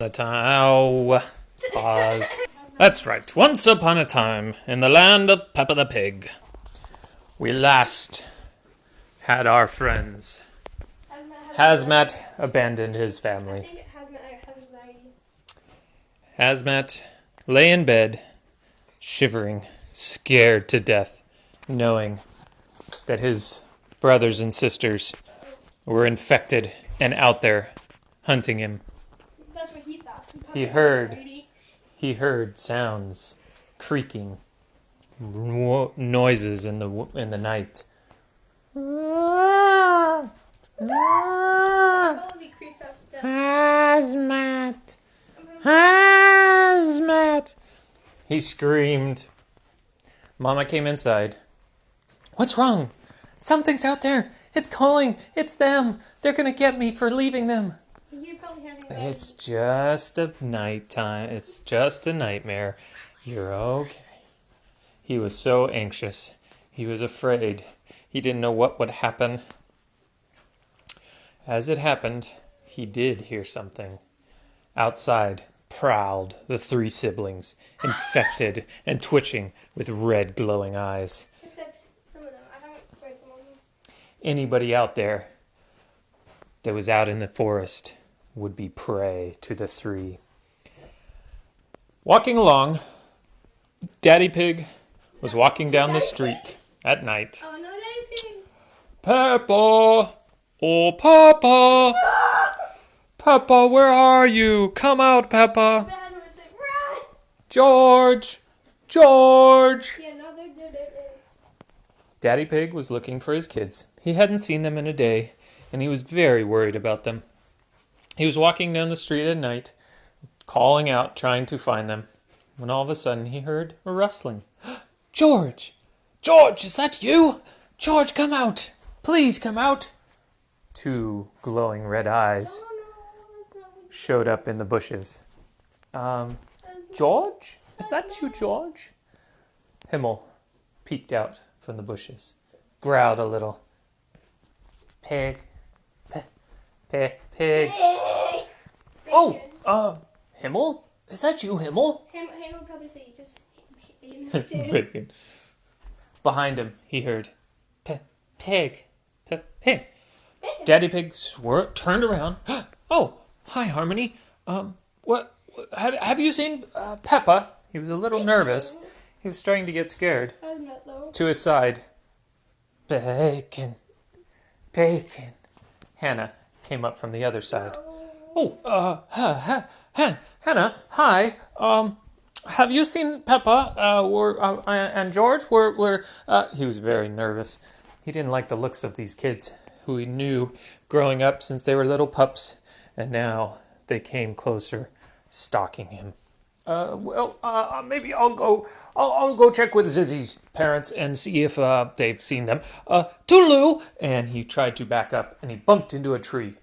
A time. Ow. Pause. That's right. Once upon a time, in the land of Peppa the Pig, we last had our friends. Hazmat abandoned his family. I think Hazmat has anxiety. Hazmat lay in bed, shivering, scared to death, knowing that his brothers and sisters were infected and out there hunting him. That's what he thought. He heard sounds, creaking, noises in the night. Hazmat! Hazmat! He screamed. Mama came inside. What's wrong? Something's out there. It's calling. It's them. They're going to get me for leaving them. He probably has anxiety. It's just a nighttime. It's just a nightmare. You're okay. He was so anxious. He was afraid. He didn't know what would happen. As it happened, he did hear something. Outside prowled the three siblings, infected and twitching with red glowing eyes. Except some of them. I haven't read some of them. Anybody out there that was out in the forest would be prey to the three. Walking along, Daddy Pig was walking down the street at night. Oh, no, Daddy Pig. Peppa! Oh, Peppa! Peppa, where are you? Come out, Peppa! Hazmat's like, run! George! George! Yeah, no, they're. Daddy Pig was looking for his kids. He hadn't seen them in a day, and he was very worried about them. He was walking down the street at night, calling out, trying to find them, when all of a sudden he heard a rustling. George! George, is that you? George, come out! Please come out! Two glowing red eyes showed up in the bushes. George? Is that you, George? Himmel peeked out from the bushes, growled a little. Pig. Pig. Oh, Himmel? Is that you, Himmel? Himmel would probably say just Bacon. Behind him, he heard, Pig. Pig. Daddy Pig turned around. Oh, hi, Harmony. What? Have you seen Peppa? He was a little nervous. He was starting to get scared. Hazmat, though. To his side. Bacon. Hannah came up from the other side. Oh, Hannah, hi. Have you seen Peppa? And George? He was very nervous. He didn't like the looks of these kids who he knew growing up since they were little pups, and now they came closer, stalking him. Maybe I'll go check with Zizzy's parents and see if they've seen them. Toodaloo! And he tried to back up, and he bumped into a tree.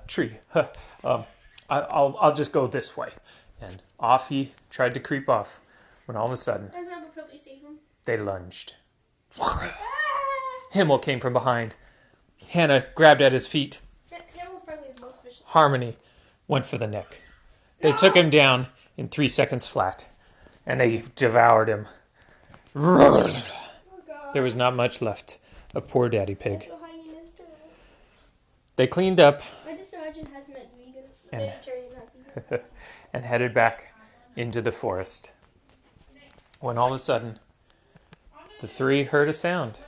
Tree. I'll just go this way. And off he tried to creep off, when all of a sudden Hazmat would probably save him. they lunged. Himmel came from behind. Hannah grabbed at his feet. Himmel's probably the most vicious. Harmony went for the neck. They took him down in 3 seconds flat, and they devoured him. Oh, God. There was not much left of poor Daddy Pig. That's what hyenas do. They cleaned up I just imagine Hazmat vegan. Vegetarian, not vegan. and headed back into the forest. When all of a sudden, the three heard a sound.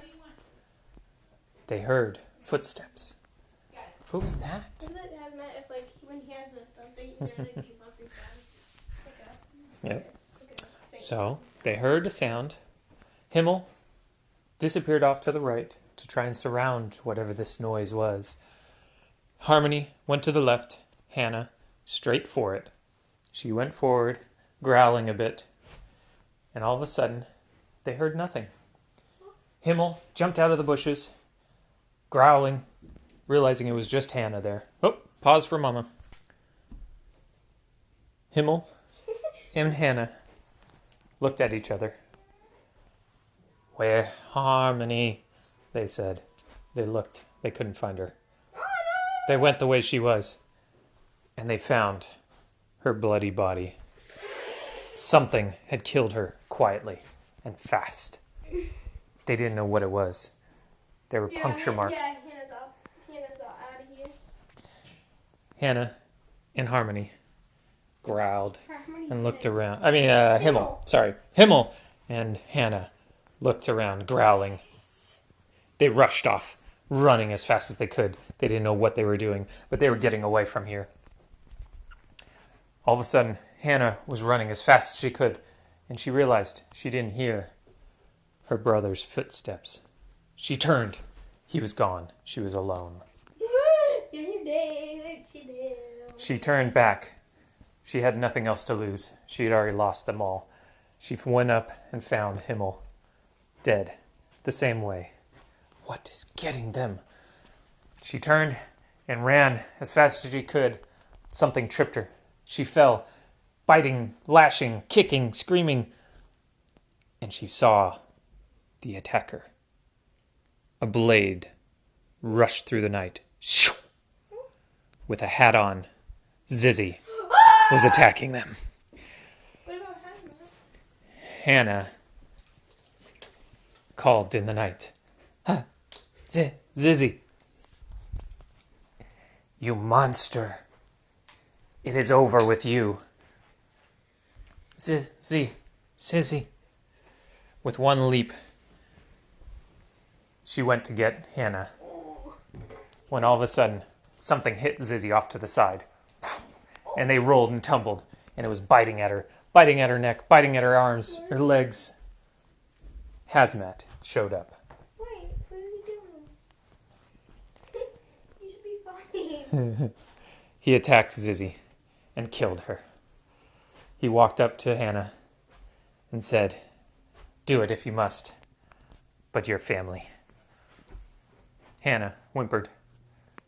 They heard footsteps. Who was that? Isn't it Hazmat if, like, when he has this stuff, so he can really be buzzing sound? Yep. Okay. So they heard a sound. Himmel disappeared off to the right to try and surround whatever this noise was. Harmony went to the left. Hannah straight for it. She went forward, growling a bit. And all of a sudden, they heard nothing. Himmel jumped out of the bushes, growling, realizing it was just Hannah there. Oh, pause for Mama. Himmel and Hannah looked at each other. Where Harmony? They said. They looked. They couldn't find her. Oh, no! They went the way she was. and they found her bloody body. Something had killed her quietly and fast. They didn't know what it was. There were puncture marks. Yeah, Hannah's all out of here. Hannah, in harmony, growled and looked around. Himmel. Himmel and Hannah looked around, growling. They rushed off, running as fast as they could. They didn't know what they were doing, but they were getting away from here. All of a sudden, Hannah was running as fast as she could, and she realized she didn't hear her brother's footsteps. She turned. He was gone. She was alone. She turned back. She had nothing else to lose. She had already lost them all. She went up and found Himmel, dead, the same way. What is getting them? She turned and ran as fast as she could. Something tripped her. She fell, biting, lashing, kicking, screaming. And she saw the attacker. A blade rushed through the night. Shoo! With a hat on, Zizzy was attacking them. What about Hannah called in the night. "Ha! Zizzy! You monster! It is over with you." Zizzy. With one leap, she went to get Hannah. When all of a sudden, something hit Zizzy off to the side. And they rolled and tumbled, and it was biting at her neck, biting at her arms, her legs. Hazmat showed up. Wait, what is he doing? You should be fine. He attacked Zizzy and killed her. He walked up to Hannah and said, "Do it if you must, but your family." Hannah whimpered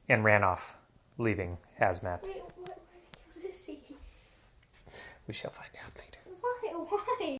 and ran off, leaving Hazmat. Wait, why did he kill Sissy? We shall find out later. Why?